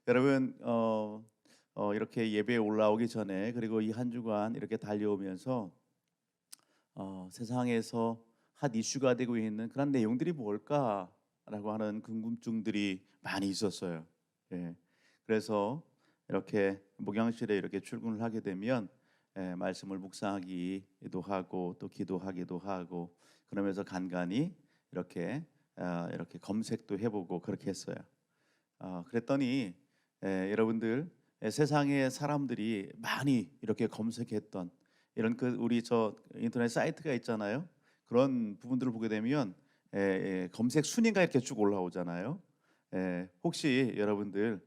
여러분 이렇게 예배에 올라오기 전에 그리고 이 한 주간 이렇게 달려오면서 세상에서 핫 이슈가 되고 있는 그런 내용들이 뭘까라고 하는 궁금증들이 많이 있었어요. 예. 그래서 이렇게 목양실에 이렇게 출근을 하게 되면 말씀을 묵상하기도 하고 또 기도하기도 하고 그러면서 간간히 이렇게 검색도 해보고 그렇게 했어요. 그랬더니 여러분들 세상의 사람들이 많이 이렇게 검색했던 이런 그 우리 저 인터넷 사이트가 있잖아요. 그런 부분들을 보게 되면 검색 순위가 이렇게 쭉 올라오잖아요. 혹시 여러분들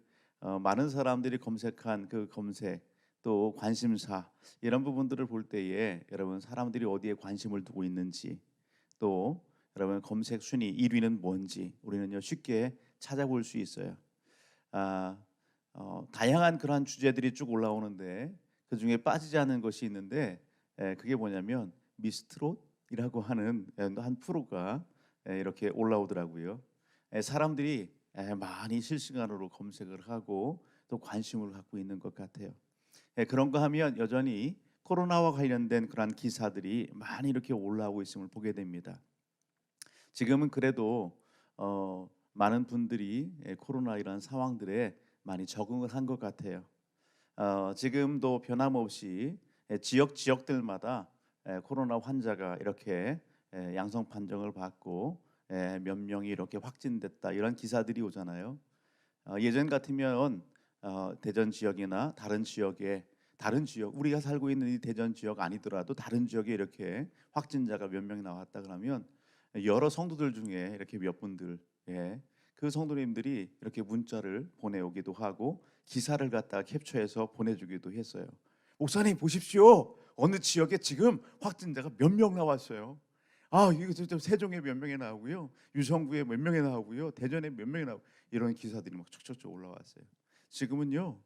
많은 사람들이 검색한 그 검색 또 관심사 이런 부분들을 볼 때에 여러분 사람들이 어디에 관심을 두고 있는지 또 여러분 검색 순위 1위는 뭔지 우리는요 쉽게 찾아볼 수 있어요. 아, 다양한 그러한 주제들이 쭉 올라오는데 그 중에 빠지지 않는 것이 있는데 그게 뭐냐면 미스트롯이라고 하는 한 프로가 이렇게 올라오더라고요. 사람들이 많이 실시간으로 검색을 하고 또 관심을 갖고 있는 것 같아요. 그런 거 하면 여전히 코로나와 관련된 그러한 기사들이 많이 이렇게 올라오고 있음을 보게 됩니다. 지금은 그래도 많은 분들이 코로나 이런 상황들에 많이 적응을 한 것 같아요. 지금도 변함없이 지역들마다 코로나 환자가 이렇게 양성 판정을 받고 몇 명이 이렇게 확진됐다 이런 기사들이 오잖아요. 예전 같으면 대전 지역이나 다른 지역 우리가 살고 있는 이 대전 지역 아니더라도 다른 지역에 이렇게 확진자가 몇 명 나왔다 그러면 여러 성도들 중에 이렇게 몇 분들 그 성도님들이 이렇게 문자를 보내오기도 하고 기사를 갖다가 캡처해서 보내주기도 했어요. 목사님 보십시오. 어느 지역에 지금 확진자가 몇 명 나왔어요. 이거 저 세종에 몇 명이 나오고요, 유성구에 몇 명이 나오고요, 대전에 몇 명이 나오고 이런 기사들이 막 촉촉촉 올라왔어요. 지금은요,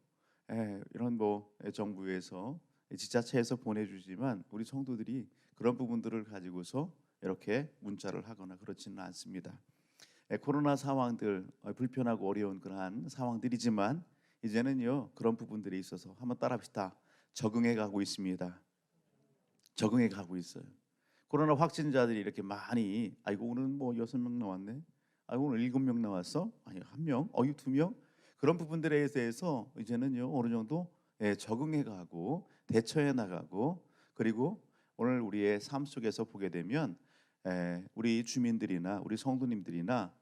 이런 뭐 정부에서 지자체에서 보내주지만 우리 성도들이 그런 부분들을 가지고서 이렇게 문자를 하거나 그렇지는 않습니다. 코로나 상황들 불편하고 어려운 그러한 상황들이지만 이제는요 그런 부분들이 있어서 한번 따라합시다. 적응해 가고 있습니다. 적응해 가고 있어요. 코로나 확진자들이 이렇게 많이 아이고 오늘 뭐 6명 나왔네. 아이고 오늘 7명 나왔어. 아니 한 명, 어이 2명. 그런 부분들에 대해서 이제는요 어느 정도 적응해 가고 대처해 나가고 그리고 오늘 우리의 삶 속에서 보게 되면 우리 주민들이나 우리 성도님들이나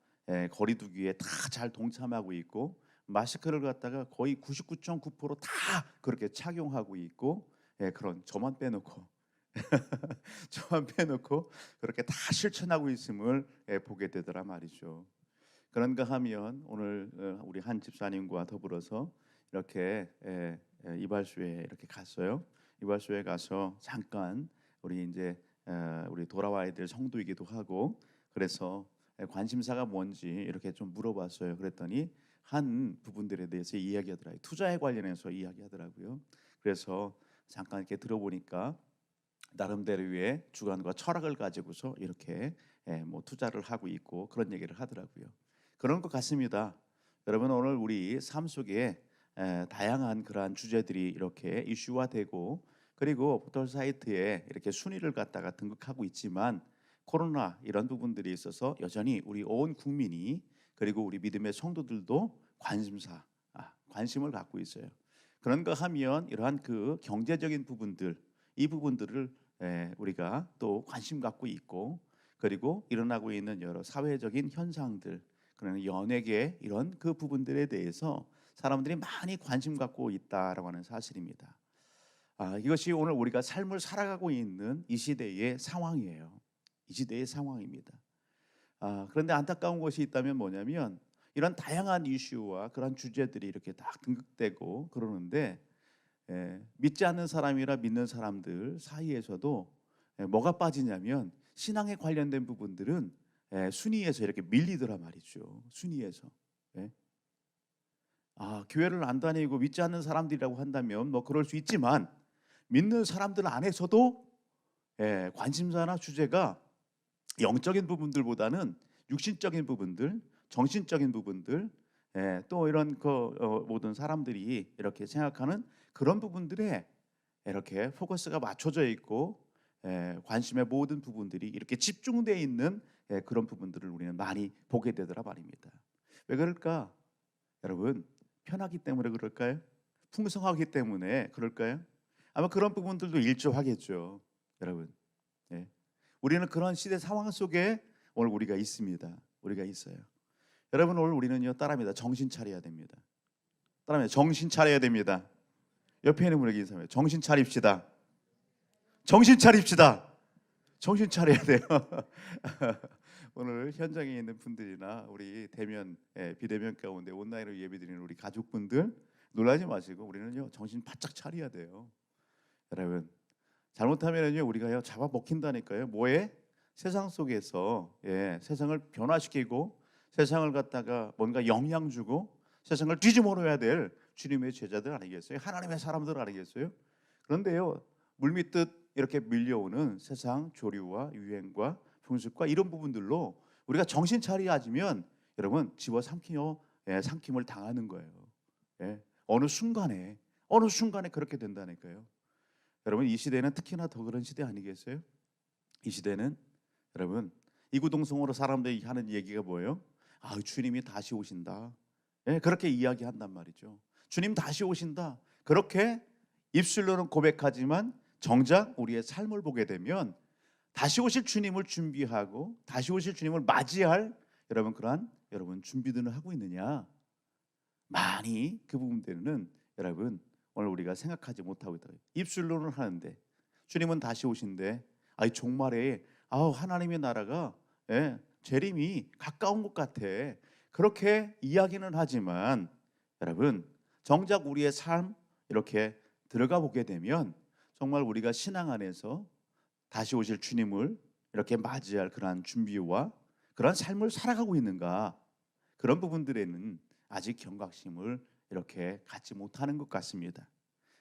거리두기에 다 잘 동참하고 있고 마스크를 갖다가 거의 99.9%다 그렇게 착용하고 있고 그런 저만 빼놓고 그렇게 다 실천하고 있음을 보게 되더라 말이죠. 그런가 하면 오늘 우리 한 집사님과 더불어서 이렇게 이발소에 이렇게 갔어요. 이발소에 가서 잠깐 우리 이제 우리 돌아와야 될 성도이기도 하고 그래서 관심사가 뭔지 이렇게 좀 물어봤어요. 그랬더니 한 부분들에 대해서 이야기하더라고요. 투자에 관련해서 이야기하더라고요. 그래서 잠깐 이렇게 들어보니까 나름대로의 주관과 철학을 가지고서 이렇게 뭐 투자를 하고 있고 그런 얘기를 하더라고요. 그런 것 같습니다. 여러분 오늘 우리 삶 속에 다양한 그러한 주제들이 이렇게 이슈화되고 그리고 포털 사이트에 이렇게 순위를 갖다가 등극하고 있지만 코로나 이런 부분들이 있어서 여전히 우리 온 국민이 그리고 우리 믿음의 성도들도 관심을 갖고 있어요. 그런가 하면 이러한 그 경제적인 부분들 이 부분들을 우리가 또 관심 갖고 있고 그리고 일어나고 있는 여러 사회적인 현상들 그러나 연예계 이런 그 부분들에 대해서 사람들이 많이 관심 갖고 있다라고 하는 사실입니다. 이것이 오늘 우리가 삶을 살아가고 있는 이 시대의 상황이에요. 이 시대의 상황입니다. 그런데 안타까운 것이 있다면 뭐냐면 이런 다양한 이슈와 그런 주제들이 이렇게 딱 등극되고 그러는데 믿지 않는 사람이라 믿는 사람들 사이에서도 뭐가 빠지냐면 신앙에 관련된 부분들은 순위에서 이렇게 밀리더라 말이죠. 순위에서. 예. 교회를 안 다니고 믿지 않는 사람들이라고 한다면 뭐 그럴 수 있지만 믿는 사람들 안에서도 관심사나 주제가 영적인 부분들보다는 육신적인 부분들, 정신적인 부분들, 또 이런 모든 사람들이 이렇게 생각하는 그런 부분들에 이렇게 포커스가 맞춰져 있고 관심의 모든 부분들이 이렇게 집중되어 있는 그런 부분들을 우리는 많이 보게 되더라 말입니다. 왜 그럴까? 여러분, 편하기 때문에 그럴까요? 풍성하기 때문에 그럴까요? 아마 그런 부분들도 일조하겠죠. 여러분, 예. 우리는 그런 시대 상황 속에 오늘 우리가 있습니다. 우리가 있어요. 여러분, 오늘 우리는요 따라합니다. 정신 차려야 됩니다. 따라합니다. 정신 차려야 됩니다. 옆에 있는 분에게 인사해요. 정신 차립시다. 정신 차립시다. 정신 차려야 돼요. 오늘 현장에 있는 분들이나 우리 대면 비대면 가운데 온라인으로 예배드리는 우리 가족분들 놀라지 마시고 우리는요 정신 바짝 차려야 돼요. 여러분, 잘못하면은요 우리가요 잡아먹힌다니까요. 뭐에? 세상 속에서 세상을 변화시키고 세상을 갖다가 뭔가 영향 주고 세상을 뒤집어놓아야 될 주님의 제자들 아니겠어요? 하나님의 사람들 아니겠어요? 그런데요 물밀듯 이렇게 밀려오는 세상 조류와 유행과 풍습과 이런 부분들로 우리가 정신 차려야지면 여러분 삼킴을 당하는 거예요. 어느 순간에 그렇게 된다니까요. 여러분, 이 시대는 특히나 더 그런 시대 아니겠어요? 이 시대는 여러분 이구동성으로 사람들이 하는 얘기가 뭐예요? 아, 주님이 다시 오신다. 그렇게 이야기한단 말이죠. 주님 다시 오신다. 그렇게 입술로는 고백하지만 정작 우리의 삶을 보게 되면 다시 오실 주님을 준비하고 다시 오실 주님을 맞이할 여러분 준비들을 하고 있느냐? 많이 그 부분들은 여러분 오늘 우리가 생각하지 못하고 있다. 입술로는 하는데 주님은 다시 오신대. 아이 종말에 하나님의 나라가 재림이 가까운 것 같아. 그렇게 이야기는 하지만 여러분 정작 우리의 삶 이렇게 들어가 보게 되면 정말 우리가 신앙 안에서 다시 오실 주님을 이렇게 맞이할 그러한 준비와 그러한 삶을 살아가고 있는가? 그런 부분들에는 아직 경각심을 이렇게 갖지 못하는 것 같습니다.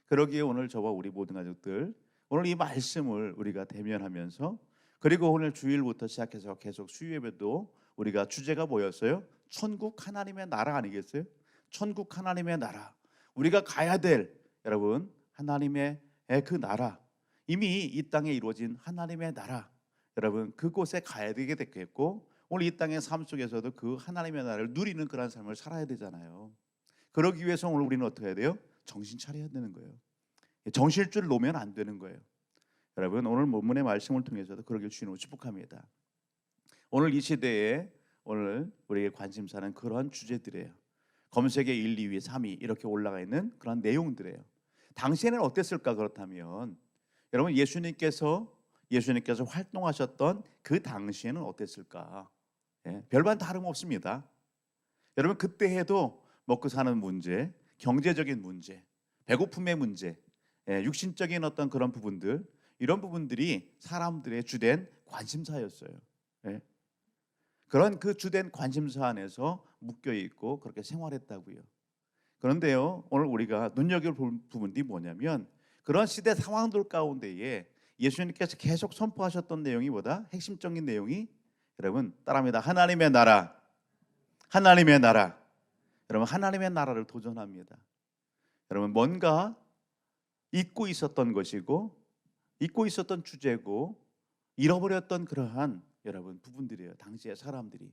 그러기에 오늘 저와 우리 모든 가족들 오늘 이 말씀을 우리가 대면하면서 그리고 오늘 주일부터 시작해서 계속 수요예배도 우리가 주제가 뭐였어요? 천국 하나님의 나라 아니겠어요? 천국 하나님의 나라. 우리가 가야 될 여러분 하나님의 그 나라, 이미 이 땅에 이루어진 하나님의 나라, 여러분 그곳에 가야 되게 됐겠고 오늘 이 땅의 삶 속에서도 그 하나님의 나라를 누리는 그런 삶을 살아야 되잖아요. 그러기 위해서 오늘 우리는 어떻게 해야 돼요? 정신 차려야 되는 거예요. 정신줄 놓으면 안 되는 거예요. 여러분 오늘 본문의 말씀을 통해서도 그러길 주님으로 축복합니다. 오늘 이 시대에 오늘 우리의 관심사는 그러한 주제들이에요. 검색의 1, 2위, 3위 이렇게 올라가 있는 그런 내용들이에요. 당시에는 어땠을까? 그렇다면 여러분 예수님께서 활동하셨던 그 당시에는 어땠을까? 별반 다름없습니다. 여러분 그때 해도 먹고 사는 문제, 경제적인 문제, 배고픔의 문제, 육신적인 어떤 그런 부분들, 이런 부분들이 사람들의 주된 관심사였어요. 그런 그 주된 관심사 안에서 묶여 있고 그렇게 생활했다고요. 그런데요 오늘 우리가 눈여겨볼 부분이 뭐냐면 그런 시대 상황들 가운데에 예수님께서 계속 선포하셨던 내용이 뭐다? 핵심적인 내용이 여러분 따라합니다. 하나님의 나라, 하나님의 나라. 여러분 하나님의 나라를 도전합니다. 여러분 뭔가 잊고 있었던 것이고 잊고 있었던 주제고 잃어버렸던 그러한 여러분 부분들이에요. 당시의 사람들이.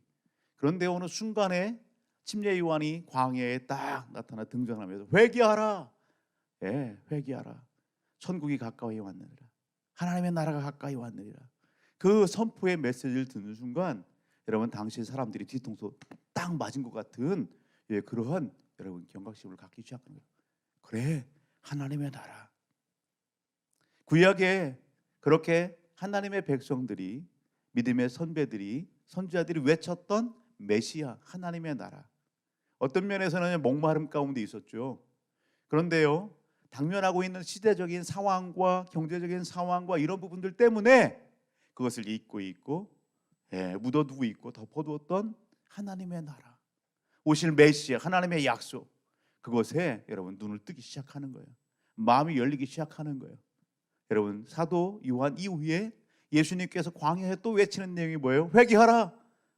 그런데 어느 순간에 침례 요한이 광야에 딱 나타나 등장하면서 회개하라. 회개하라. 천국이 가까이 왔느니라. 하나님의 나라가 가까이 왔느니라. 그 선포의 메시지를 듣는 순간 여러분 당시 사람들이 뒤통수 딱 맞은 것 같은 그러한 여러분 경각심을 갖기 시작한 거예요. 그래 하나님의 나라. 구약에 그렇게 하나님의 백성들이 믿음의 선배들이 선지자들이 외쳤던 메시아 하나님의 나라. 어떤 면에서는 목마름 가운데 있었죠. 그런데요 당면하고 있는 시대적인 상황과 경제적인 상황과 이런 부분들 때문에 그것을 잊고 있고 묻어두고 있고 덮어두었던 하나님의 나라, 오실 메시아 하나님의 약속, 그것에 여러분 눈을 뜨기 시작하는 거예요. 마음이 열리기 시작하는 거예요. 여러분 사도 요한 이후에 예수님께서 광야에 또 외치는 내용이 뭐예요? 회개하라.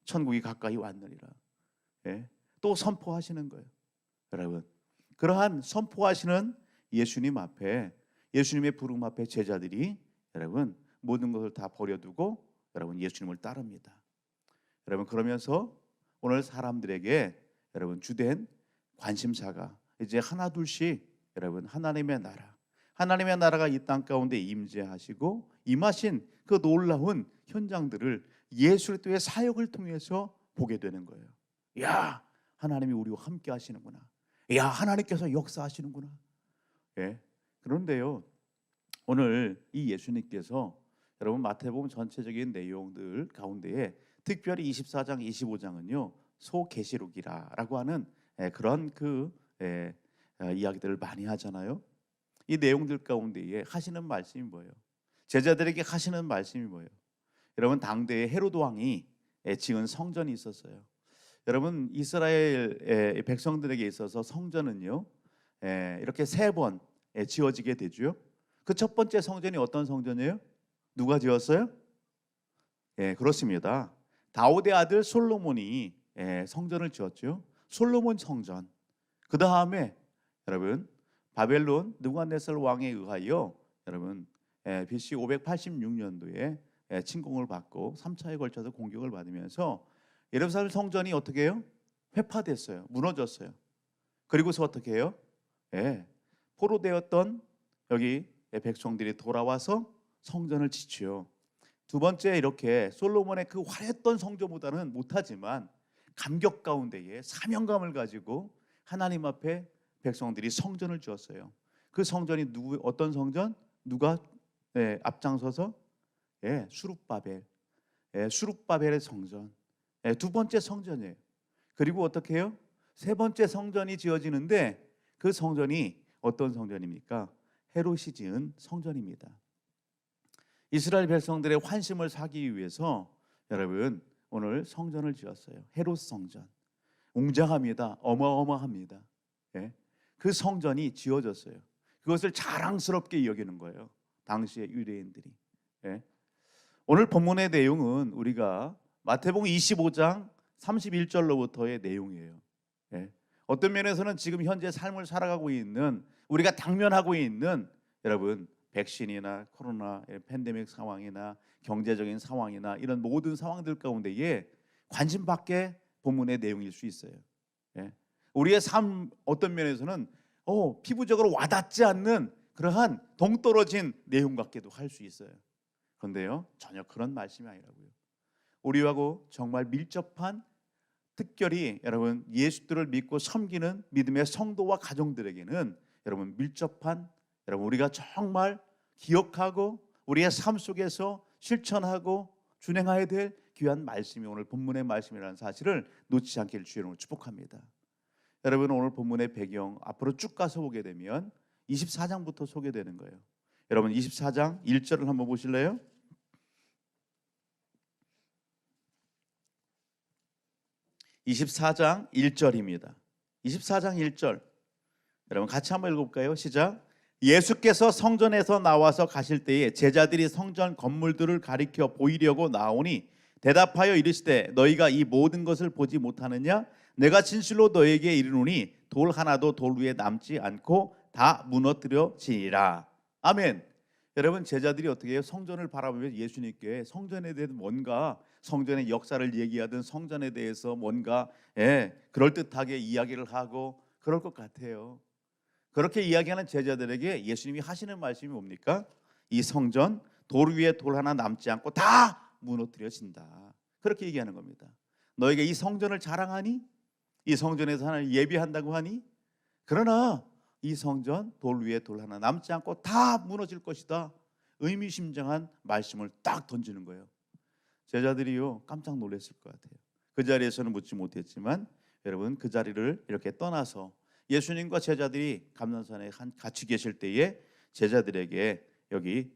천국이 가까이 왔느니라. 또 선포하시는 거예요. 여러분, 그러한 선포하시는 예수님 앞에, 예수님의 부름 앞에 제자들이 여러분 모든 것을 다 버려두고 여러분 예수님을 따릅니다. 여러분, 그러면서 오늘 사람들에게 여러분 주된 관심사가 이제 하나 둘씩 여러분 하나님의 나라가 이 땅 가운데 임재하시고 임하신 그 놀라운 현장들을 예수 그리스도의 사역을 통해서 보게 되는 거예요. 야, 하나님이 우리와 함께 하시는구나. 야, 하나님께서 역사하시는구나. 예. 그런데요, 오늘 이 예수님께서 여러분 마태복음 전체적인 내용들 가운데에 특별히 24장, 25장은요 소계시록이라고 하는 그런 이야기들을 많이 하잖아요. 이 내용들 가운데에 하시는 말씀이 뭐예요? 제자들에게 하시는 말씀이 뭐예요? 여러분, 당대에 헤로드 왕이 지은 성전이 있었어요. 여러분, 이스라엘 백성들에게 있어서 성전은요 이렇게 3번 지어지게 되죠. 그 첫 번째 성전이 어떤 성전이에요? 누가 지었어요? 그렇습니다. 다윗의 아들 솔로몬이 성전을 지었죠. 솔로몬 성전. 그 다음에 여러분 바벨론 느부갓네살 왕에 의하여 여러분 BC 586년도에 침공을 받고 3차에 걸쳐서 공격을 받으면서 예루살렘 성전이 어떻게 해요? 회파됐어요. 무너졌어요. 그리고서 어떻게 해요? 포로되었던 여기 백성들이 돌아와서 성전을 짓지요. 두 번째, 이렇게 솔로몬의 그 화려했던 성전보다는 못하지만 감격 가운데에 사명감을 가지고 하나님 앞에 백성들이 성전을 지었어요. 그 성전이 어떤 성전? 누가 앞장서서? 수룹바벨의 성전. 두 번째 성전이에요. 그리고 어떻게 해요? 세 번째 성전이 지어지는데 그 성전이 어떤 성전입니까? 헤롯이 지은 성전입니다. 이스라엘 백성들의 환심을 사기 위해서 여러분 오늘 성전을 지었어요. 헤롯 성전. 웅장합니다. 어마어마합니다. 그 성전이 지어졌어요. 그것을 자랑스럽게 여기는 거예요. 당시의 유대인들이. 오늘 본문의 내용은 우리가 마태복음 25장 31절로부터의 내용이에요. 어떤 면에서는 지금 현재 삶을 살아가고 있는, 우리가 당면하고 있는 여러분 백신이나 코로나 팬데믹 상황이나 경제적인 상황이나 이런 모든 상황들 가운데에 관심받게 본문의 내용일 수 있어요. 우리의 삶 어떤 면에서는 피부적으로 와닿지 않는 그러한 동떨어진 내용 같기도 할 수 있어요. 그런데요, 전혀 그런 말씀이 아니라고요. 우리하고 정말 밀접한, 특별히 여러분 예수들을 믿고 섬기는 믿음의 성도와 가정들에게는 여러분 밀접한, 여러분 우리가 정말 기억하고 우리의 삶 속에서 실천하고 준행해야 될 귀한 말씀이 오늘 본문의 말씀이라는 사실을 놓치지 않기를 주의 이름으로 축복합니다. 여러분, 오늘 본문의 배경 앞으로 쭉 가서 보게 되면 24장부터 소개되는 거예요. 여러분 24장 1절을 한번 보실래요? 24장 1절입니다. 24장 1절 여러분 같이 한번 읽어볼까요? 시작. 예수께서 성전에서 나와서 가실 때에 제자들이 성전 건물들을 가리켜 보이려고 나오니 대답하여 이르시되 너희가 이 모든 것을 보지 못하느냐? 내가 진실로 너희에게 이르노니 돌 하나도 돌 위에 남지 않고 다 무너뜨려지리라. 아멘. 여러분, 제자들이 어떻게 해요? 성전을 바라보며 예수님께 성전에 대해서 뭔가, 성전의 역사를 얘기하든 성전에 대해서 뭔가 그럴듯하게 이야기를 하고 그럴 것 같아요. 그렇게 이야기하는 제자들에게 예수님이 하시는 말씀이 뭡니까? 이 성전 돌 위에 돌 하나 남지 않고 다 무너뜨려진다. 그렇게 얘기하는 겁니다. 너희가 이 성전을 자랑하니? 이 성전에서 하나님 예배한다고 하니? 그러나 이 성전 돌 위에 돌 하나 남지 않고 다 무너질 것이다. 의미심장한 말씀을 딱 던지는 거예요. 제자들이요 깜짝 놀랐을 것 같아요. 그 자리에서는 묻지 못했지만 여러분 그 자리를 이렇게 떠나서 예수님과 제자들이 감난산에 같이 계실 때에 제자들에게 여기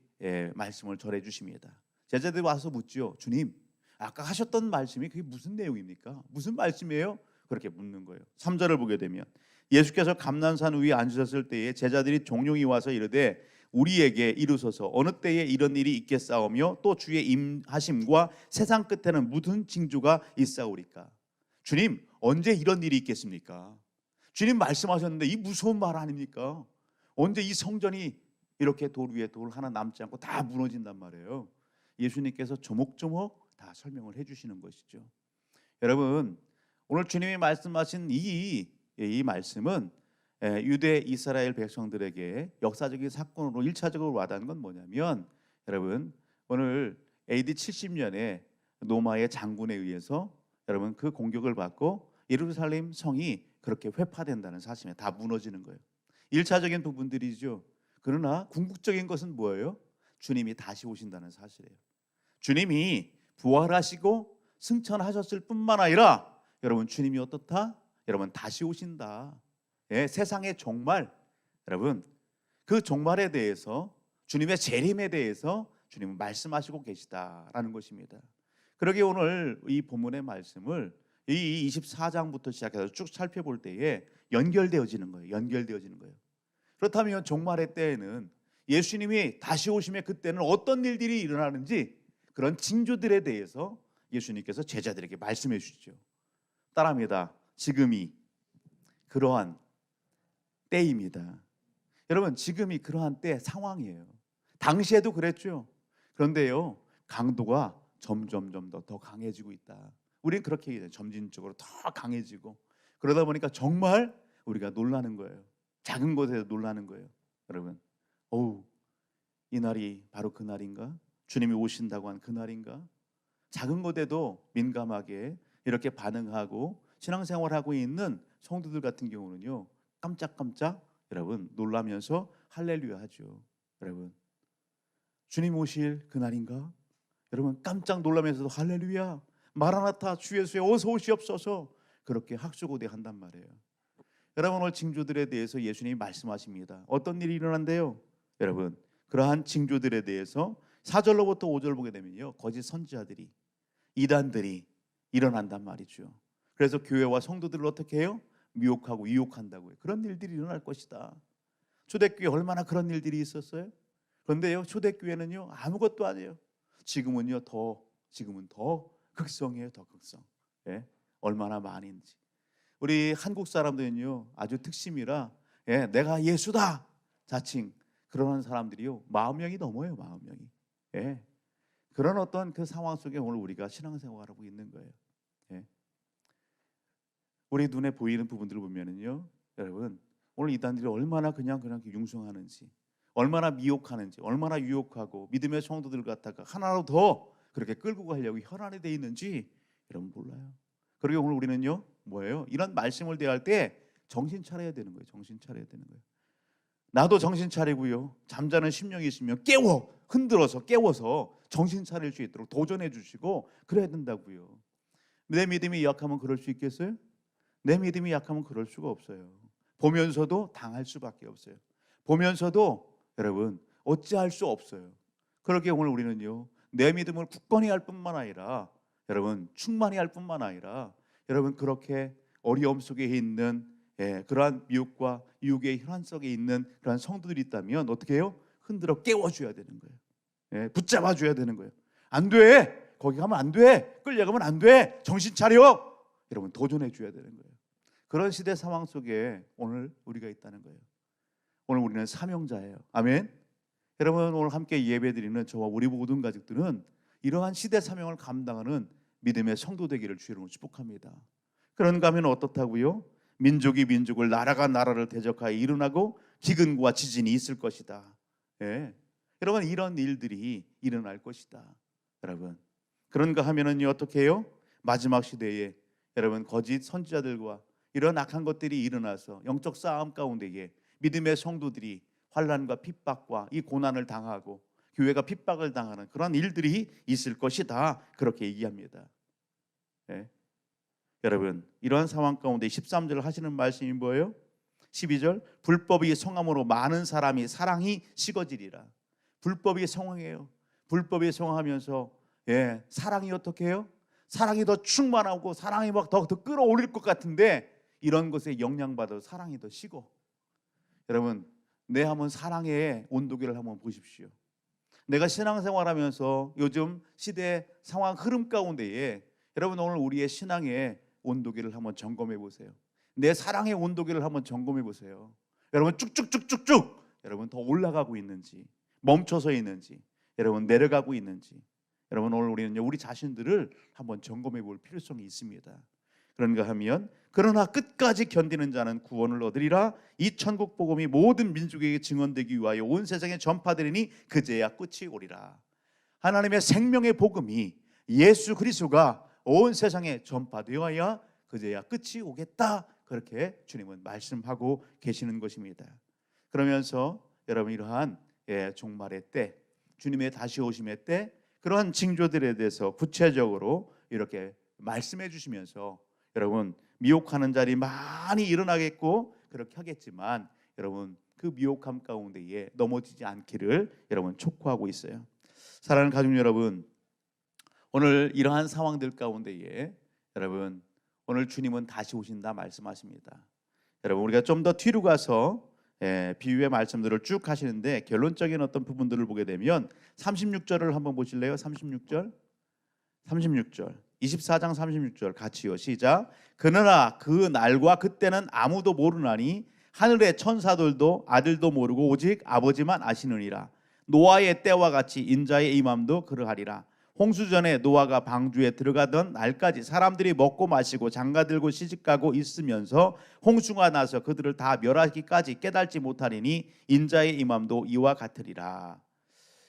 말씀을 전해 주십니다. 제자들이 와서 묻죠. 주님, 아까 하셨던 말씀이 그게 무슨 내용입니까? 무슨 말씀이에요? 그렇게 묻는 거예요. 3절을 보게 되면 예수께서 감난산 위에 앉으셨을 때에 제자들이 종용이 와서 이르되 우리에게 이루소서 어느 때에 이런 일이 있겠사오며 또 주의 임하심과 세상 끝에는 무슨 징조가 있사오리까? 주님, 언제 이런 일이 있겠습니까? 주님 말씀하셨는데 이 무서운 말 아닙니까? 언제 이 성전이 이렇게 돌 위에 돌 하나 남지 않고 다 무너진단 말이에요. 예수님께서 조목조목 다 설명을 해주시는 것이죠. 여러분, 오늘 주님이 말씀하신 이 말씀은 유대 이스라엘 백성들에게 역사적인 사건으로 1차적으로 와닿은 건 뭐냐면, 여러분, 오늘 AD 70년에 로마의 장군에 의해서 여러분 그 공격을 받고 예루살렘 성이 그렇게 회파된다는 사실에 다 무너지는 거예요. 1차적인 부분들이죠. 그러나 궁극적인 것은 뭐예요? 주님이 다시 오신다는 사실이에요. 주님이 부활하시고 승천하셨을 뿐만 아니라 여러분 주님이 어떻다? 여러분 다시 오신다. 세상의 종말, 여러분 그 종말에 대해서 주님의 재림에 대해서 주님은 말씀하시고 계시다라는 것입니다. 그러게 오늘 이 본문의 말씀을 이 24장부터 시작해서 쭉 살펴볼 때에 연결되어지는 거예요. 연결되어지는 거예요. 그렇다면 종말의 때에는 예수님이 다시 오시면 그때는 어떤 일들이 일어나는지 그런 징조들에 대해서 예수님께서 제자들에게 말씀해 주시죠. 따라합니다. 지금이 그러한 때입니다. 여러분, 지금이 그러한 때 상황이에요. 당시에도 그랬죠. 그런데요, 강도가 점점 더 강해지고 있다. 우리는 그렇게 얘기해요. 점진적으로 더 강해지고 그러다 보니까 정말 우리가 놀라는 거예요. 작은 것에서 놀라는 거예요. 여러분, 이 날이 바로 그 날인가? 주님이 오신다고 한 그 날인가? 작은 것에도 민감하게 이렇게 반응하고 신앙생활하고 있는 성도들 같은 경우는요, 깜짝깜짝 여러분 놀라면서 할렐루야 하죠. 여러분, 주님 오실 그 날인가? 여러분 깜짝 놀라면서도 할렐루야, 마라나타, 주 예수여 어서 오시옵소서, 그렇게 학수고대 한단 말이에요. 여러분, 오늘 징조들에 대해서 예수님이 말씀하십니다. 어떤 일이 일어난대요? 여러분, 그러한 징조들에 대해서 4절로부터 5절 보게 되면요, 거짓 선지자들이, 이단들이 일어난단 말이죠. 그래서 교회와 성도들을 어떻게 해요? 미혹하고 유혹한다고요. 그런 일들이 일어날 것이다. 초대교회 얼마나 그런 일들이 있었어요? 그런데요, 초대교회는요 아무것도 아니에요. 지금은 더 극성이에요. 더 극성. 얼마나 많은지. 우리 한국 사람들은요 아주 특심이라 내가 예수다 자칭 그러는 사람들이요 40명이 넘어요. 40명이. 그런 어떤 그 상황 속에 오늘 우리가 신앙생활하고 있는 거예요. 우리 눈에 보이는 부분들을 보면은요, 여러분 오늘 이단들이 얼마나 그냥 융성하는지, 얼마나 미혹하는지, 얼마나 유혹하고 믿음의 성도들 갖다가 하나로 더 그렇게 끌고 가려고 혈안이 돼 있는지 여러분 몰라요. 그리고 오늘 우리는요 뭐예요? 이런 말씀을 대할 때 정신 차려야 되는 거예요. 정신 차려야 되는 거예요. 나도 정신 차리고요, 잠자는 심령이 있으면 흔들어서 깨워서 정신 차릴 수 있도록 도전해 주시고 그래야 된다고요. 내 믿음이 약하면 그럴 수 있겠어요? 내 믿음이 약하면 그럴 수가 없어요. 보면서도 당할 수밖에 없어요. 보면서도 여러분 어찌할 수 없어요. 그렇게 오늘 우리는요 내 믿음을 굳건히 할 뿐만 아니라 여러분 충만히 할 뿐만 아니라 여러분 그렇게 어려움 속에 있는 그러한 미혹과 유혹의 혈안 속에 있는 그러한 성도들이 있다면 어떻게 해요? 흔들어 깨워줘야 되는 거예요. 붙잡아줘야 되는 거예요. 안 돼, 거기 가면 안 돼, 끌려가면 안 돼, 정신 차려, 여러분 도전해줘야 되는 거예요. 그런 시대 상황 속에 오늘 우리가 있다는 거예요. 오늘 우리는 사명자예요. 아멘. 여러분, 오늘 함께 예배드리는 저와 우리 모든 가족들은 이러한 시대 사명을 감당하는 믿음의 성도 되기를 주님으로 축복합니다. 그런가 하면 어떻다고요? 민족이 민족을, 나라가 나라를 대적하여 일어나고 기근과 지진이 있을 것이다. 여러분, 이런 일들이 일어날 것이다. 여러분, 그런가 하면은요 어떻게 해요? 마지막 시대에 여러분 거짓 선지자들과 이런 악한 것들이 일어나서 영적 싸움 가운데에 믿음의 성도들이 환난과 핍박과 이 고난을 당하고 교회가 핍박을 당하는 그런 일들이 있을 것이다. 그렇게 얘기합니다. 여러분, 이러한 상황 가운데 13절 하시는 말씀이 뭐예요? 12절, 불법이 성함으로 많은 사랑이 식어지리라. 불법이 성황해요. 불법이 성황하면서 사랑이 어떻게 해요? 사랑이 더 충만하고 사랑이 막 더 끌어올릴 것 같은데 이런 것에 영향받아 사랑이 더 식어. 여러분, 내 한번 사랑의 온도계를 한번 보십시오. 내가 신앙생활하면서 요즘 시대 상황 흐름 가운데에 여러분 오늘 우리의 신앙의 온도계를 한번 점검해 보세요. 내 사랑의 온도계를 한번 점검해 보세요. 여러분 쭉쭉쭉쭉쭉 여러분 더 올라가고 있는지, 멈춰서 있는지, 여러분 내려가고 있는지, 여러분 오늘 우리는요 우리 자신들을 한번 점검해 볼 필요성이 있습니다. 그런가 하면 그러나 끝까지 견디는 자는 구원을 얻으리라. 이 천국 복음이 모든 민족에게 증언되기 위하여 온 세상에 전파되리니 그제야 끝이 오리라. 하나님의 생명의 복음이 예수 그리스도가 온 세상에 전파되어야 그제야 끝이 오겠다. 그렇게 주님은 말씀하고 계시는 것입니다. 그러면서 여러분 이러한 종말의 때, 주님의 다시 오심의 때 그러한 징조들에 대해서 구체적으로 이렇게 말씀해 주시면서 여러분 미혹하는 자리 많이 일어나겠고 그렇게 하겠지만 여러분 그 미혹함 가운데에 넘어지지 않기를 여러분 촉구하고 있어요. 사랑하는 가족 여러분, 오늘 이러한 상황들 가운데에 여러분 오늘 주님은 다시 오신다 말씀하십니다. 여러분 우리가 좀 더 뒤로 가서 비유의 말씀들을 쭉 하시는데 결론적인 어떤 부분들을 보게 되면 36절을 한번 보실래요? 36절 24장 36절 같이요. 시작. 그러나 그 날과 그때는 아무도 모르나니 하늘의 천사들도 아들도 모르고 오직 아버지만 아시느니라. 노아의 때와 같이 인자의 임함도 그러하리라. 홍수전에 노아가 방주에 들어가던 날까지 사람들이 먹고 마시고 장가들고 시집가고 있으면서 홍수가 나서 그들을 다 멸하기까지 깨달지 못하리니 인자의 임함도 이와 같으리라.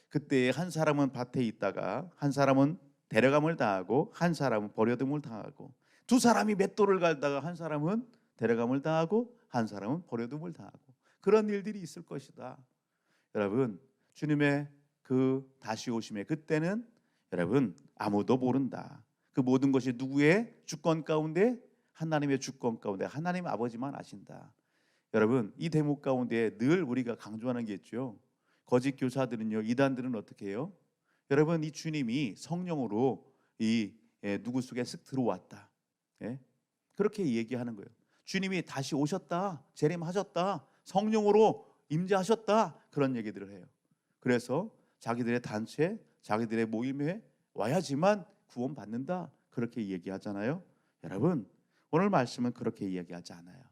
그때 한 사람은 밭에 있다가 한 사람은 데려감을 당하고 한 사람은 버려둠을 당하고 두 사람이 맷돌을 갈다가 한 사람은 데려감을 당하고 한 사람은 버려둠을 당하고 그런 일들이 있을 것이다. 여러분 주님의 그 다시 오심의 그때는 여러분 아무도 모른다. 그 모든 것이 누구의 주권 가운데? 하나님의 주권 가운데 하나님 아버지만 아신다. 여러분 이 대목 가운데 늘 우리가 강조하는 게 있죠. 거짓 교사들은요, 이단들은 어떻게 해요? 여러분 이 주님이 성령으로 이 누구 속에 쓱 들어왔다. 그렇게 얘기하는 거예요. 주님이 다시 오셨다, 재림하셨다, 성령으로 임재하셨다 그런 얘기들을 해요. 그래서 자기들의 단체, 자기들의 모임에 와야지만 구원받는다 그렇게 얘기하잖아요. 여러분 오늘 말씀은 그렇게 이야기하지 않아요.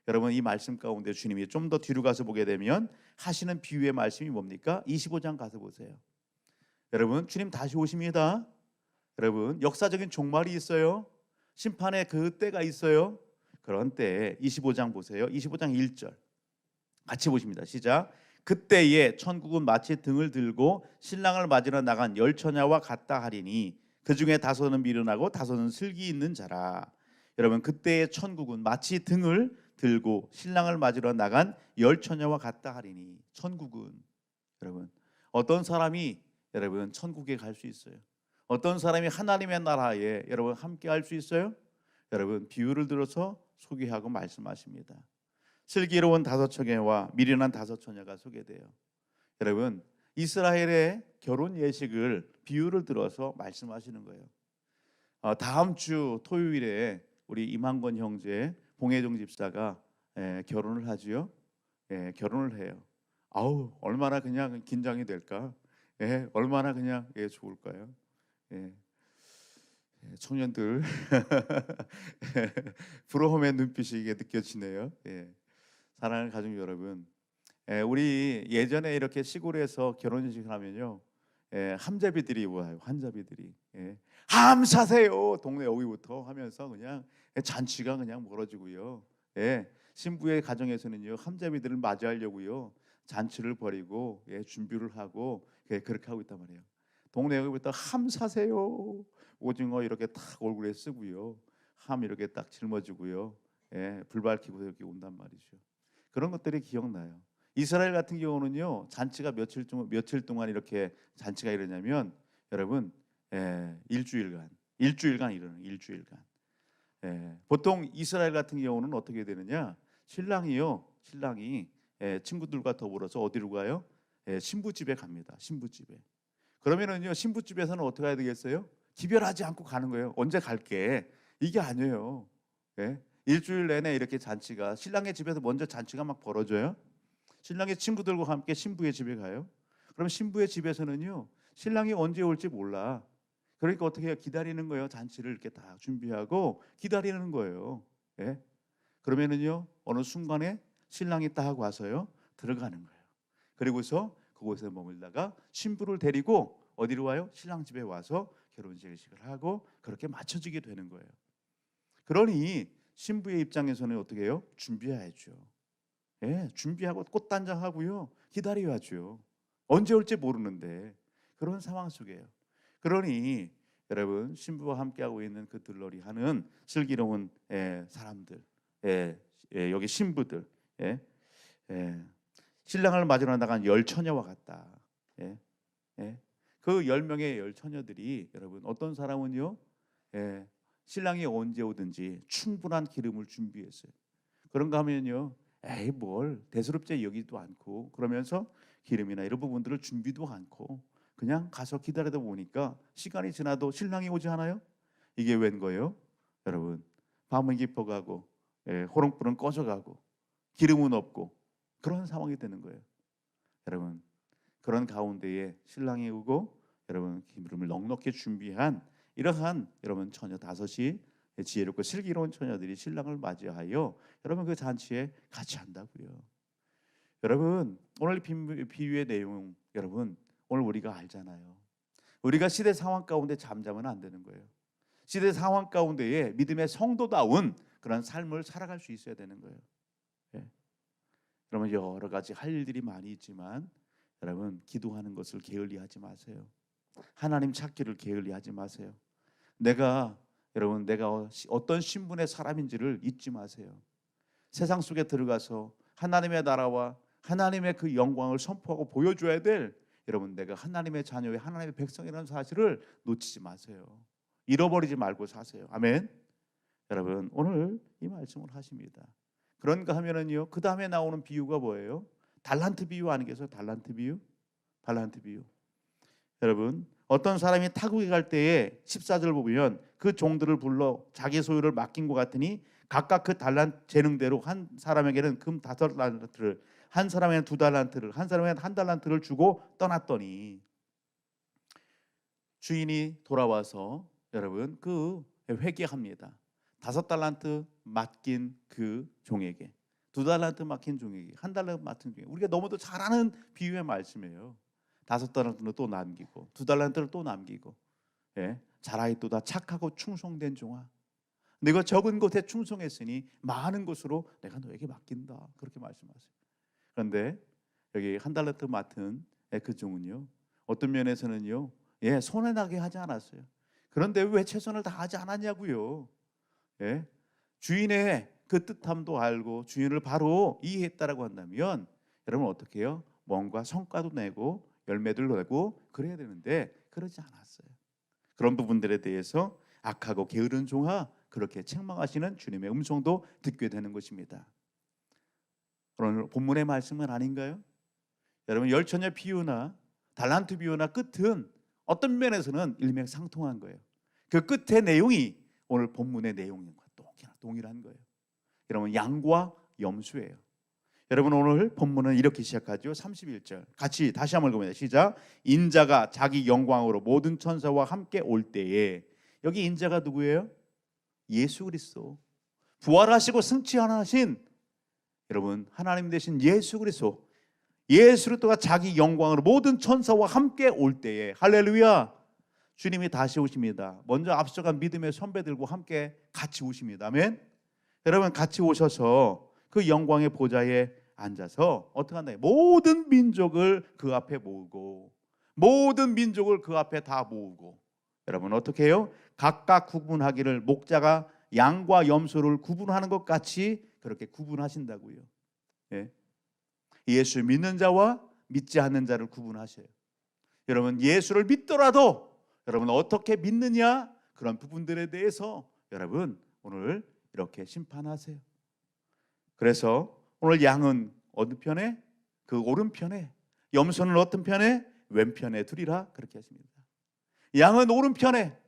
여러분 이 말씀 가운데 주님이 좀 더 뒤로 가서 보게 되면 하시는 비유의 말씀이 뭡니까? 25장 가서 보세요. 여러분 주님 다시 오십니다. 여러분 역사적인 종말이 있어요. 심판의 그 때가 있어요. 그런 때에 25장 보세요. 25장 1절 같이 보십니다. 시작. 그때에 천국은 마치 등을 들고 신랑을 맞으러 나간 열 처녀와 같다 하리니 그 중에 다섯은 미련하고 다섯은 슬기 있는 자라. 여러분 그때의 천국은 마치 등을 들고 신랑을 맞으러 나간 열 처녀와 같다 하리니 천국은 여러분 어떤 사람이 여러분 천국에 갈 수 있어요? 어떤 사람이 하나님의 나라에 여러분 함께 할 수 있어요? 여러분 비유를 들어서 소개하고 말씀하십니다. 슬기로운 다섯 처녀와 미련한 다섯 처녀가 소개돼요. 여러분 이스라엘의 결혼 예식을 비유를 들어서 말씀하시는 거예요. 다음 주 토요일에 우리 임한권 형제 봉혜종 집사가 결혼을 하지요. 결혼을 해요. 아우 얼마나 그냥 긴장이 될까? 얼마나 그냥 좋을까요? 청년들 부러움의 눈빛이 이게 느껴지네요. 사랑하는 가족 여러분, 우리 예전에 이렇게 시골에서 결혼식을 하면요, 함자비들이 와요. 함자비들이 함 사세요. 동네 여기부터 하면서 그냥 잔치가 그냥 멀어지고요. 신부의 가정에서는요, 함자비들을 맞이하려고요, 잔치를 벌이고 준비를 하고 그렇게 하고 있단 말이에요. 동네 여기부터 함 사세요. 오징어 이렇게 딱 얼굴에 쓰고요, 함 이렇게 딱 짊어지고요, 불 밝히고 이렇게 온단 말이죠. 그런 것들이 기억나요. 이스라엘 같은 경우는요 잔치가 며칠 동안 이렇게 잔치가 이러냐면 여러분 일주일간 이르는 일주일간. 보통 이스라엘 같은 경우는 어떻게 되느냐, 신랑이 친구들과 더불어서 어디로 가요? 신부 집에 갑니다. 신부 집에. 그러면은요 신부 집에서는 어떻게 해야 되겠어요? 기별하지 않고 가는 거예요. 언제 갈게 이게 아니에요. 일주일 내내 이렇게 잔치가, 신랑의 집에서 먼저 잔치가 막 벌어져요. 신랑의 친구들과 함께 신부의 집에 가요. 그럼 신부의 집에서는요 신랑이 언제 올지 몰라. 그러니까 어떻게 해요? 기다리는 거예요. 잔치를 이렇게 다 준비하고 기다리는 거예요. 예? 그러면은요 어느 순간에 신랑이 딱 와서요 들어가는 거예요. 그리고서 그곳에 머물다가 신부를 데리고 어디로 와요? 신랑 집에 와서 결혼식을 하고 그렇게 맞춰지게 되는 거예요. 그러니 신부의 입장에서는 어떻게 해요? 준비해야죠. 예, 준비하고 꽃단장하고요 기다려야죠. 언제 올지 모르는데 그런 상황 속이에요. 그러니 여러분 신부와 함께하고 있는 그 들러리 하는 슬기로운 사람들, 여기 신부들, 예, 예, 신랑을 맞으러 나간 열 처녀와 같다. 예, 예. 그 10명의 열 처녀들이 여러분 어떤 사람은요, 예, 신랑이 언제 오든지 충분한 기름을 준비했어요. 그런가 하면요, 에이 뭘 대수롭지 여기도 않고 그러면서 기름이나 이런 부분들을 준비도 않고 그냥 가서 기다리다 보니까 시간이 지나도 신랑이 오지 않아요? 이게 웬 거예요? 여러분 밤은 깊어가고 호롱불은 꺼져가고 기름은 없고 그런 상황이 되는 거예요. 여러분 그런 가운데에 신랑이 오고 여러분 기름을 넉넉히 준비한 이러한 여러분 처녀 다섯이 지혜롭고 슬기로운 처녀들이 신랑을 맞이하여 여러분 그 잔치에 같이 한다고요. 여러분 오늘 비유의 내용 여러분 오늘 우리가 알잖아요. 우리가 시대 상황 가운데 잠자면 안 되는 거예요. 시대 상황 가운데에 믿음의 성도다운 그런 삶을 살아갈 수 있어야 되는 거예요. 예. 여러분 여러 가지 할 일들이 많이 있지만 여러분 기도하는 것을 게을리하지 마세요. 하나님 찾기를 게을리하지 마세요. 여러분 내가 어떤 신분의 사람인지를 잊지 마세요. 세상 속에 들어가서 하나님의 나라와 하나님의 그 영광을 선포하고 보여줘야 될 여러분 내가 하나님의 자녀의 하나님의 백성이라는 사실을 놓치지 마세요. 잃어버리지 말고 사세요. 아멘. 여러분 오늘 이 말씀을 하십니다. 그런가 하면은요 그 다음에 나오는 비유가 뭐예요? 달란트 비유 아니겠어요? 달란트 비유. 달란트 비유. 여러분 어떤 사람이 타국에 갈 때에 14절 보면 그 종들을 불러 자기 소유를 맡긴 것 같으니 각각 그 달란트 재능대로 한 사람에게는 금 5달란트를 한 사람에게는 2달란트를 한 사람에게는 1달란트를 주고 떠났더니 주인이 돌아와서 여러분 그 회개합니다. 5달란트 맡긴 그 종에게 2달란트 맡긴 종에게 1달란트 맡긴 종에게 우리가 너무도 잘 아는 비유의 말씀이에요. 5달란트는 또 남기고 2달란트를 또 남기고 잘하였도다 착하고 충성된 종아 내가 적은 것에 충성했으니 많은 것으로 내가 너에게 맡긴다 그렇게 말씀하세요. 그런데 여기 1달란트 맡은 그 종은요 어떤 면에서는요 손해나게 하지 않았어요. 그런데 왜 최선을 다하지 않았냐고요. 주인의 그 뜻함도 알고 주인을 바로 이해했다라고 한다면 여러분 어떻게 해요? 뭔가 성과도 내고 열매들 내고 그래야 되는데 그러지 않았어요. 그런 부분들에 대해서 악하고 게으른 종아 그렇게 책망하시는 주님의 음성도 듣게 되는 것입니다. 오늘 본문의 말씀은 아닌가요? 여러분 열처녀 비유나 달란트 비유나 끝은 어떤 면에서는 일맥상통한 거예요. 그 끝의 내용이 오늘 본문의 내용과 동일한 거예요. 여러분 양과 염소예요. 여러분 오늘 본문은 이렇게 시작하죠. 31절 같이 다시 한번 읽어봅니다. 시작. 인자가 자기 영광으로 모든 천사와 함께 올 때에 여기 인자가 누구예요? 예수 그리스도 부활하시고 승천하신 여러분 하나님 되신 예수 그리스도 예수 그리스도가 자기 영광으로 모든 천사와 함께 올 때에 할렐루야 주님이 다시 오십니다. 먼저 앞서간 믿음의 선배들과 함께 같이 오십니다. 아멘. 여러분 같이 오셔서 그 영광의 보좌에 앉아서 어떻게 한다? 모든 민족을 그 앞에 모으고 모든 민족을 그 앞에 다 모으고 여러분 어떻게 해요? 각각 구분하기를 목자가 양과 염소를 구분하는 것 같이 그렇게 구분하신다고요. 예수 믿는 자와 믿지 않는 자를 구분하셔요. 여러분 예수를 믿더라도 여러분 어떻게 믿느냐 그런 부분들에 대해서 여러분 오늘 이렇게 심판하세요. 그래서 오늘 양은 어느 편에? 그 오른편에, 염소는 어떤 편에? 왼편에 두리라 그렇게 하십니다. 양은 오른편에,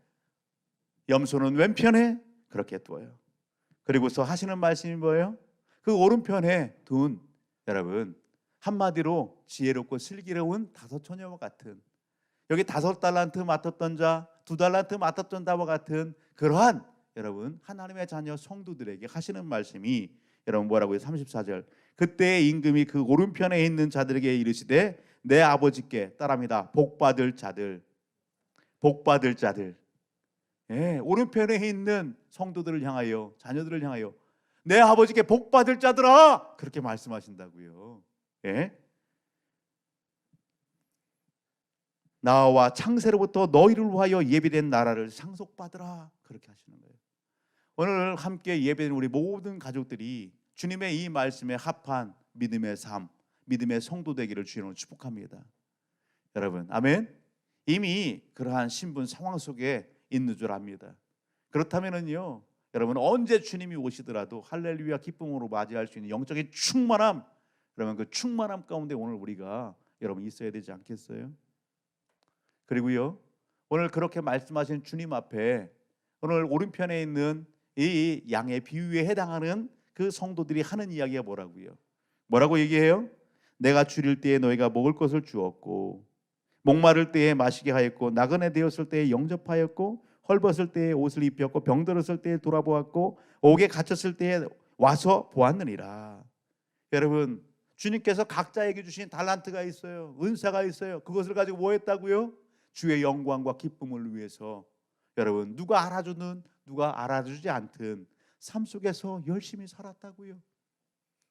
염소는 왼편에 그렇게 두어요. 그리고서 하시는 말씀이 뭐예요? 그 오른편에 둔 여러분 한마디로 지혜롭고 슬기로운 5 처녀와 같은 여기 5달란트 맡았던 자, 2달란트 맡았던 자와 같은 그러한 여러분 하나님의 자녀 성도들에게 하시는 말씀이 여러분 뭐라고요? 34절. 그때 임금이 그 오른편에 있는 자들에게 이르시되 내 아버지께 따라합니다. 복받을 자들, 복받을 자들. 예, 오른편에 있는 성도들을 향하여, 자녀들을 향하여 내 아버지께 복받을 자들아, 그렇게 말씀하신다고요. 예? 나와 창세로부터 너희를 위하여 예비된 나라를 상속받으라, 그렇게 하시는 거예요. 오늘 함께 예배드린 우리 모든 가족들이 주님의 이 말씀에 합한 믿음의 삶, 믿음의 성도 되기를 주님으로 축복합니다. 여러분, 아멘. 이미 그러한 신분 상황 속에 있는 줄 압니다. 그렇다면은요, 여러분 언제 주님이 오시더라도 할렐루야 기쁨으로 맞이할 수 있는 영적인 충만함, 여러분 그 충만함 가운데 오늘 우리가 여러분 있어야 되지 않겠어요? 그리고요, 오늘 그렇게 말씀하신 주님 앞에 오늘 오른편에 있는 이 양의 비유에 해당하는 그 성도들이 하는 이야기가 뭐라고요? 뭐라고 얘기해요? 내가 줄일 때에 너희가 먹을 것을 주었고, 목마를 때에 마시게 하였고, 나그네 되었을 때에 영접하였고, 헐벗을 때에 옷을 입혔고, 병들었을 때에 돌아보았고, 옥에 갇혔을 때에 와서 보았느니라. 여러분, 주님께서 각자에게 주신 달란트가 있어요. 은사가 있어요. 그것을 가지고 뭐 했다고요? 주의 영광과 기쁨을 위해서 여러분 누가 알아주든 누가 알아주지 않든 삶 속에서 열심히 살았다고요.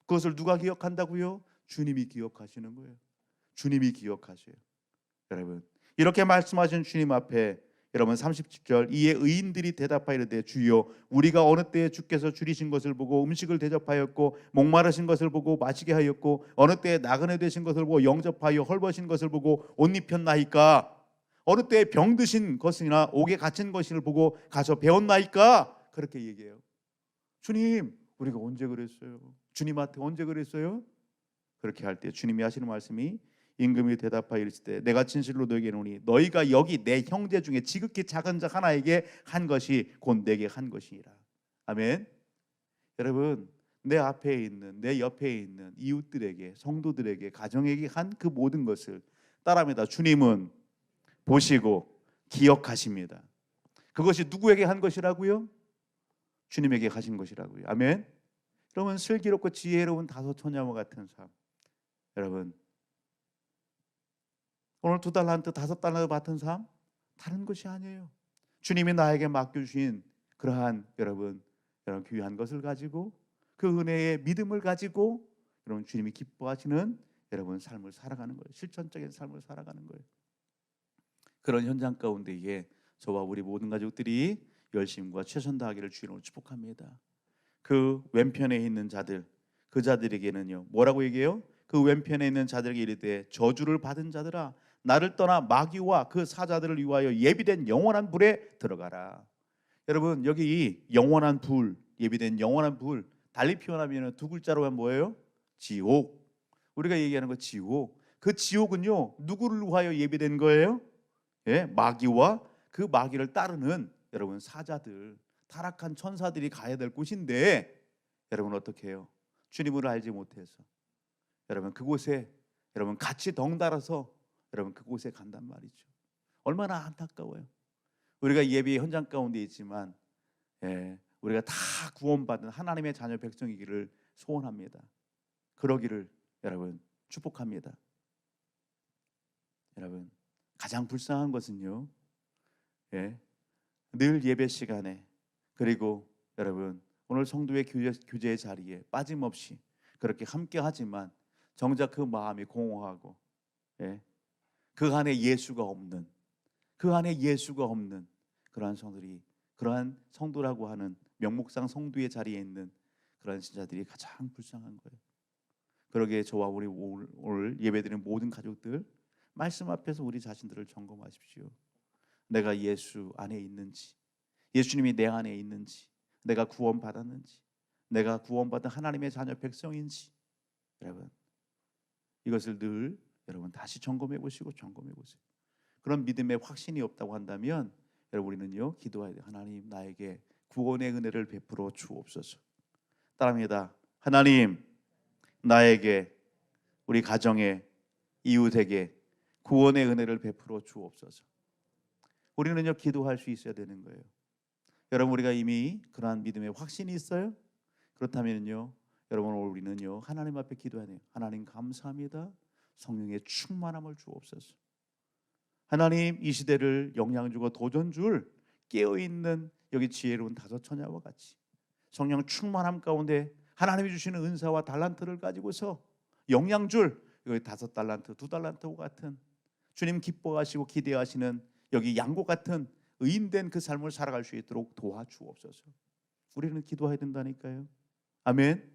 그것을 누가 기억한다고요? 주님이 기억하시는 거예요. 주님이 기억하셔요. 여러분 이렇게 말씀하신 주님 앞에 여러분 30절 이에 의인들이 대답하여 이르되 주여 우리가 어느 때에 주께서 줄이신 것을 보고 음식을 대접하였고 목마르신 것을 보고 마시게 하였고 어느 때에 나그네 되신 것을 보고 영접하여 헐벗은 것을 보고 옷 입혔나이까 어느 때에 병드신 것이나 옥에 갇힌 것을 보고 가서 배웠나이까 그렇게 얘기해요. 주님 우리가 언제 그랬어요? 주님한테 언제 그랬어요? 그렇게 할 때 주님이 하시는 말씀이 임금이 대답하여 이르시되 내가 진실로 너에게 이르노니 너희가 여기 내 형제 중에 지극히 작은 자 하나에게 한 것이 곧 내게 한 것이니라. 아멘. 여러분 내 앞에 있는 내 옆에 있는 이웃들에게 성도들에게 가정에게 한 그 모든 것을 따라합니다. 주님은 보시고 기억하십니다. 그것이 누구에게 한 것이라고요? 주님에게 하신 것이라고요. 아멘. 여러분 슬기롭고 지혜로운 다섯 처녀와 같은 삶. 여러분 오늘 2달란트 5달란트 받은 삶 다른 것이 아니에요. 주님이 나에게 맡겨주신 그러한 여러분 귀한 것을 가지고 그 은혜의 믿음을 가지고 여러분 주님이 기뻐하시는 여러분 삶을 살아가는 거예요. 실천적인 삶을 살아가는 거예요. 그런 현장 가운데에 저와 우리 모든 가족들이 열심과 최선 다하기를 주님으로 축복합니다. 그 왼편에 있는 자들 그 자들에게는요 뭐라고 얘기해요? 그 왼편에 있는 자들에게 이르되 저주를 받은 자들아 나를 떠나 마귀와 그 사자들을 위하여 예비된 영원한 불에 들어가라. 여러분 여기 영원한 불 예비된 영원한 불 달리 표현하면 두 글자로 하면 뭐예요? 지옥. 우리가 얘기하는 거 지옥. 그 지옥은요 누구를 위하여 예비된 거예요? 예, 마귀와 그 마귀를 따르는 여러분 사자들 타락한 천사들이 가야 될 곳인데 여러분 어떻게 해요? 주님을 알지 못해서 여러분 그곳에 여러분 같이 덩달아서 여러분 그곳에 간단 말이죠. 얼마나 안타까워요. 우리가 예배의 현장 가운데 있지만 우리가 다 구원받은 하나님의 자녀 백성이기를 소원합니다. 그러기를 여러분 축복합니다. 여러분 가장 불쌍한 것은요 늘 예배 시간에 그리고 여러분 오늘 성도의 교제의 자리에 빠짐없이 그렇게 함께 하지만 정작 그 마음이 공허하고 그 안에 예수가 없는 그러한 성들이 그러한 성도라고 하는 명목상 성도의 자리에 있는 그러한 신자들이 가장 불쌍한 거예요. 그러기에 저와 우리 오늘 예배드리는 모든 가족들 말씀 앞에서 우리 자신들을 점검하십시오. 내가 예수 안에 있는지 예수님이 내 안에 있는지 내가 구원받았는지 내가 구원받은 하나님의 자녀 백성인지 여러분 이것을 늘 여러분 다시 점검해 보시고 점검해 보세요. 그런 믿음의 확신이 없다고 한다면 여러분 우리는요 기도해야 돼요. 하나님 나에게 구원의 은혜를 베풀어 주옵소서. 따라합니다. 하나님 나에게 우리 가정에 이웃에게 구원의 은혜를 베풀어 주옵소서. 우리는요 기도할 수 있어야 되는 거예요. 여러분 우리가 이미 그러한 믿음의 확신이 있어요? 그렇다면요 여러분 우리는요 하나님 앞에 기도해야 돼요. 하나님 감사합니다. 성령의 충만함을 주옵소서. 하나님 이 시대를 영향 주고 도전 줄 깨어있는 여기 지혜로운 다섯 처녀와 같이 성령 충만함 가운데 하나님이 주시는 은사와 달란트를 가지고서 영향 줄 여기 5달란트, 2달란트와 같은 주님 기뻐하시고 기대하시는 여기 양과 같은 의인된 그 삶을 살아갈 수 있도록 도와주옵소서. 우리는 기도해야 된다니까요. 아멘.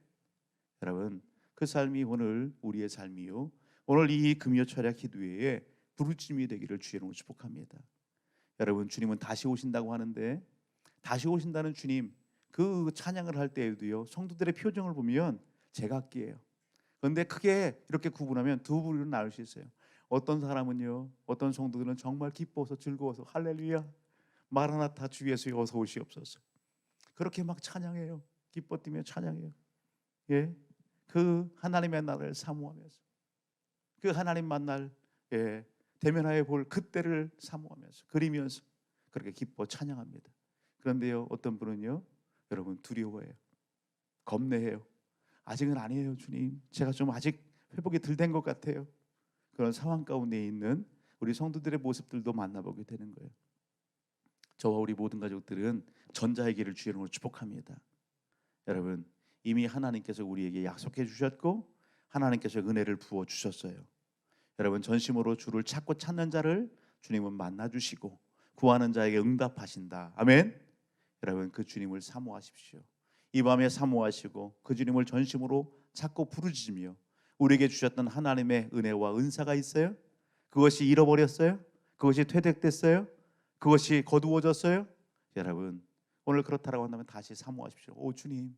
여러분 그 삶이 오늘 우리의 삶이요 오늘 이 금요 철야 기도회에 부르짖음이 되기를 주의 이름으로 축복합니다. 여러분 주님은 다시 오신다고 하는데 다시 오신다는 주님 그 찬양을 할 때에도요 성도들의 표정을 보면 제각기예요. 그런데 크게 이렇게 구분하면 두 부류로 나눌 수 있어요. 어떤 사람은요 어떤 성도들은 정말 기뻐서 즐거워서 할렐루야 마라나타 주 예수여 어서 오시옵소서 그렇게 막 찬양해요. 기뻐 뛰며 찬양해요. 예, 그 하나님의 나라를 사모하면서 그 하나님 만날 대면하여 볼 그때를 사모하면서 그리면서 그렇게 기뻐 찬양합니다. 그런데요 어떤 분은요 여러분 두려워해요. 겁내해요. 아직은 아니에요 주님. 제가 좀 아직 회복이 덜 된 것 같아요. 그런 상황 가운데 있는 우리 성도들의 모습들도 만나보게 되는 거예요. 저와 우리 모든 가족들은 전자의 길을 주의 이름으로 축복합니다. 여러분 이미 하나님께서 우리에게 약속해 주셨고 하나님께서 은혜를 부어 주셨어요. 여러분 전심으로 주를 찾고 찾는 자를 주님은 만나 주시고 구하는 자에게 응답하신다. 아멘. 여러분 그 주님을 사모하십시오. 이 밤에 사모하시고 그 주님을 전심으로 찾고 부르짖으며 우리에게 주셨던 하나님의 은혜와 은사가 있어요? 그것이 잃어버렸어요? 그것이 퇴색됐어요? 그것이 거두어졌어요? 여러분 오늘 그렇다라고 한다면 다시 사모하십시오. 오 주님,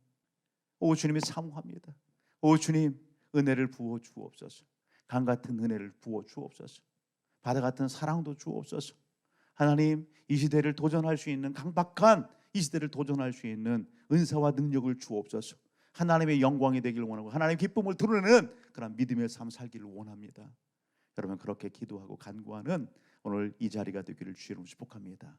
오 주님이 사모합니다. 오 주님 은혜를 부어 주옵소서. 강 같은 은혜를 부어 주옵소서. 바다 같은 사랑도 주옵소서. 하나님 이 시대를 도전할 수 있는 강박한 이 시대를 도전할 수 있는 은사와 능력을 주옵소서. 하나님의 영광이 되기를 원하고 하나님의 기쁨을 드러내는 그런 믿음의 삶 살기를 원합니다. 여러분 그렇게 기도하고 간구하는 오늘 이 자리가 되기를 주의 이름으로 축복합니다.